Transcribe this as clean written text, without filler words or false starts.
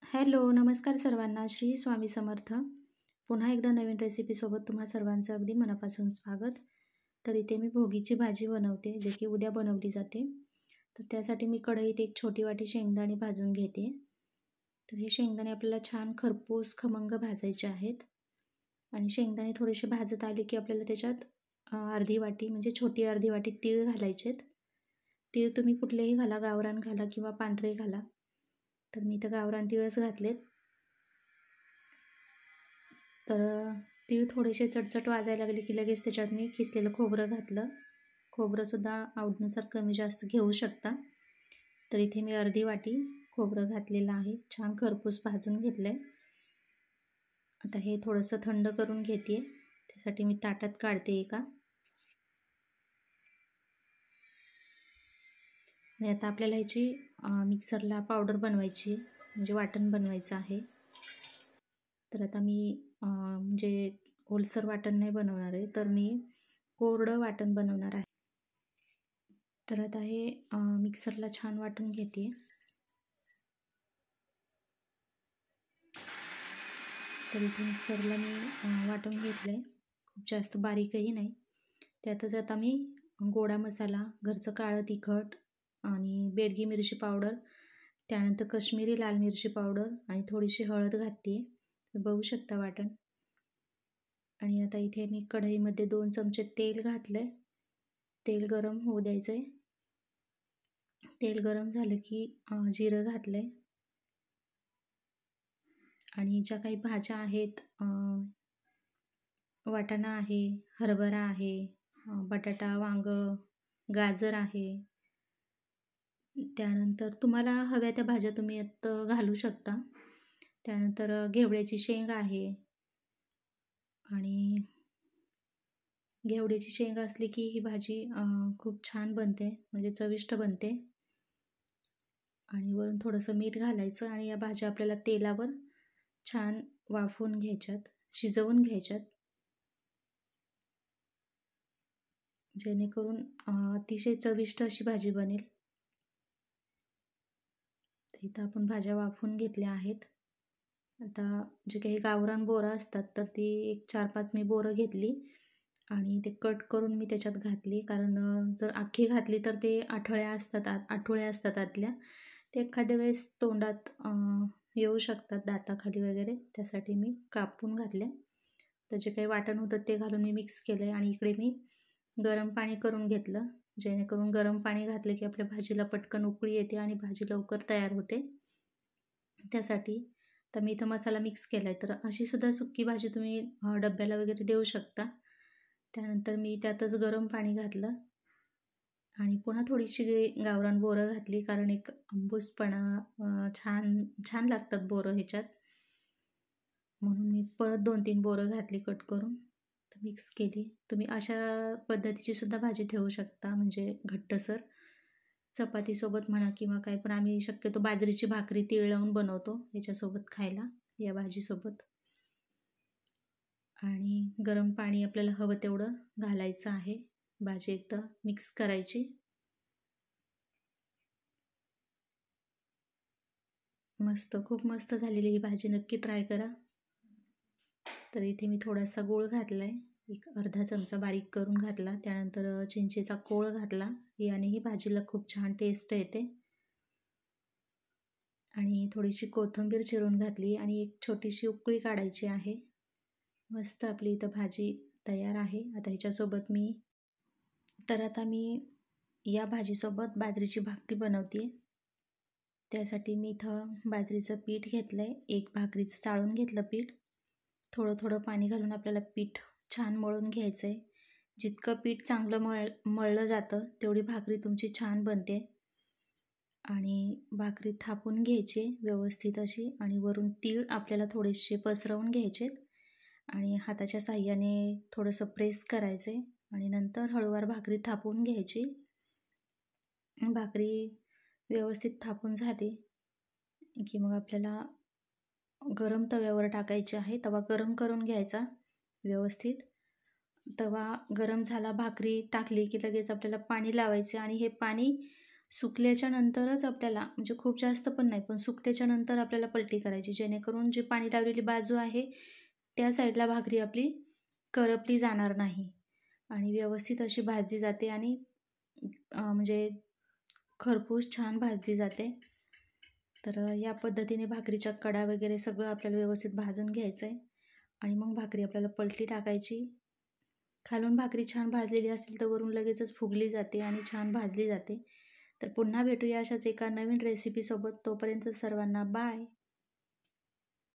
Hello, नमस्कार सर्वांना. श्री स्वामी समर्थ. पुन्हा एकदा नवीन रेसिपीसोबत तुम्हा सर्वांचं अगदी मनापासून स्वागत. तर इथे मी भोगीची भाजी बनवते, जे की उद्या बनवली जाते. तर त्यासाठी मी कढईत एक छोटी वाटी शेंगदाणे भाजून घेते. तर हे शेंगदाणे आपल्याला छान खरपूस खमंग भाजायचे आहेत. आणि शेंगदाणे थोडेसे भाजत आले की आपल्याला त्याच्यात अर्धी वाटी म्हणजे छोटी अर्धी वाटी तीळ घालायचे आहेत. तीळ तुम्ही कुठलेही घाला, गावरान घाला किंवा पांढरे घाला. तर मी तर गावरान तीळच घातलेत. तर तीळ थोडेसे चटचट वाजायला लागले की लगेच त्याच्यात मी किसलेलं खोबरं घातलं. खोबरंसुद्धा आवडीनुसार कमी जास्त घेऊ शकता. तर इथे मी अर्धी वाटी खोबरं घातलेलं आहे. छान खरपूस भाजून घेतलं आहे. आता हे थोडंसं थंड करून घेते. त्यासाठी मी ताटात काढते एका. आणि आता आपल्याला ह्याची मिक्सरला पावडर बनवायची म्हणजे वाटण बनवायचं आहे. तर आता मी म्हणजे ओलसर वाटण नाही बनवणार आहे, तर मी कोरडं वाटण बनवणार आहे. तर आता हे मिक्सरला छान वाटून घेते. तर इथे मिक्सरला मी वाटून घेतलं आहे. खूप जास्त बारीकही नाही. त्यातच आता मी गोडा मसाला, घरचं काळं तिखट आणि बेडगी मिरची पावडर, त्यानंतर काश्मीरी लाल मिरची पावडर आणि थोडीशी हळद घातली. बघू शकता वाटण. आणि आता इथे मी कढईमध्ये 2 चमचे तेल घातलं आहे. तेल गरम होऊ द्यायचं आहे. तेल गरम झालं की जिरं घातलं आहे. आणि ज्या काही भाज्या आहेत, वाटाणा आहे, हरभरा आहे, बटाटा, वांगं, गाजर आहे. त्यानंतर तुम्हाला हव्या त्या भाज्या तुम्ही यात घालू शकता. त्यानंतर घेवड्याची शेंग आहे. आणि घेवड्याची शेंग असली की ही भाजी खूप छान बनते, म्हणजे चविष्ट बनते. आणि वरून थोडंसं मीठ घालायचं आणि या भाज्या आपल्याला तेलावर छान वाफवून घ्यायच्यात, शिजवून घ्यायच्यात, जेणेकरून अतिशय चविष्ट अशी भाजी बनेल. तर इथं आपण भाज्या वाफवून घेतल्या आहेत. आता जे काही गावरान बोरं असतात तर ती एक 4-5 मी बोरं घेतली आणि ते कट करून मी त्याच्यात घातली. कारण जर अख्खी घातली तर ते आठळ्या असतात आतल्या, ते एखाद्या वेळेस तोंडात येऊ शकतात, दाताखाली वगैरे. त्यासाठी मी कापून घातले. तर जे काही वाटण होतं ते घालून मी मिक्स केलं आहे. आणि इकडे मी गरम पाणी करून घेतलं, जेणेकरून गरम पाणी घातले की आपल्या भाजीला पटकन उकळी येते आणि भाजी लवकर तयार होते. त्यासाठी तर मी इथं मसाला मिक्स केला आहे. तर अशी सुद्धा सुक्की भाजी तुम्ही डब्याला वगैरे देऊ शकता. त्यानंतर मी त्यातच गरम पाणी घातलं आणि पुन्हा थोडीशी गावरान बोरं घातली, कारण एक आंबूसपणा छान लागतात बोरं ह्याच्यात. म्हणून मी परत 2-3 बोरं घातली कट करून. तर मिक्स केली. तुम्ही अशा पद्धतीची सुद्धा भाजी ठेवू शकता, म्हणजे घट्टसर चपातीसोबत म्हणा किंवा काय. पण आम्ही शक्यतो बाजरीची भाकरी तीळ लावून बनवतो याच्यासोबत खायला, या भाजीसोबत. आणि गरम पाणी आपल्याला हवं तेवढं घालायचं आहे. भाजी एकदा मिक्स करायची. मस्त, खूप मस्त झालेली ही भाजी, नक्की ट्राय करा. तर इथे मी थोडासा गूळ घातला आहे, एक अर्धा चमचा बारीक करून घातला. त्यानंतर चिंचेचा कोळ घातला. याने ही भाजीला खूप छान टेस्ट येते. आणि थोडीशी कोथिंबीर चिरून घातली आणि एक छोटीशी उकळी काढायची आहे. मस्त आपली इथं भाजी तयार आहे. आता आता मी या भाजीसोबत बाजरीची भाकरी बनवते. त्यासाठी मी इथं बाजरीचं पीठ घेतलं आहे. एक भाकरीचं चाळून घेतलं पीठ. थोडं पाणी घालून आपल्याला पीठ छान मळून घ्यायचं आहे. जितकं पीठ चांगलं मळलं जातं तेवढी भाकरी तुमची छान बनते. आणि भाकरी थापून घ्यायची व्यवस्थित अशी, आणि वरून तीळ आपल्याला थोडेसे पसरवून घ्यायचे आणि हाताच्या साहाय्याने थोडंसं प्रेस करायचे आणि नंतर हळूवार भाकरी थापून घ्यायची. भाकरी व्यवस्थित थापून झाली की मग आपल्याला गरम तव्यावर टाकायची आहे. तवा गरम करून घ्यायचा व्यवस्थित. तवा गरम झाला, भाकरी टाकली की लगेच आपल्याला पाणी लावायचे आणि हे पाणी सुकल्याच्या नंतरच आपल्याला, म्हणजे खूप जास्त पण नाही, पण सुकल्याच्या नंतर आपल्याला पलटी करायची, जेणेकरून जी पाणी लावलेली बाजू आहे त्या साईडला भाकरी आपली करपली जाणार नाही आणि व्यवस्थित अशी भाजली जाते आणि म्हणजे खरपूस छान भाजली जाते. तर या पद्धतीने भाकरीच्या कडा वगैरे सगळं आपल्याला व्यवस्थित भाजून घ्यायचं आहे आणि मग भाकरी आपल्याला पलटी टाकायची. खालून भाकरी छान भाजलेली असेल तर वरून लगेचच फुगली जाते आणि छान भाजली जाते. तर पुन्हा भेटूया अशाच एका नवीन रेसिपीसोबत. तोपर्यंत सर्वांना बाय.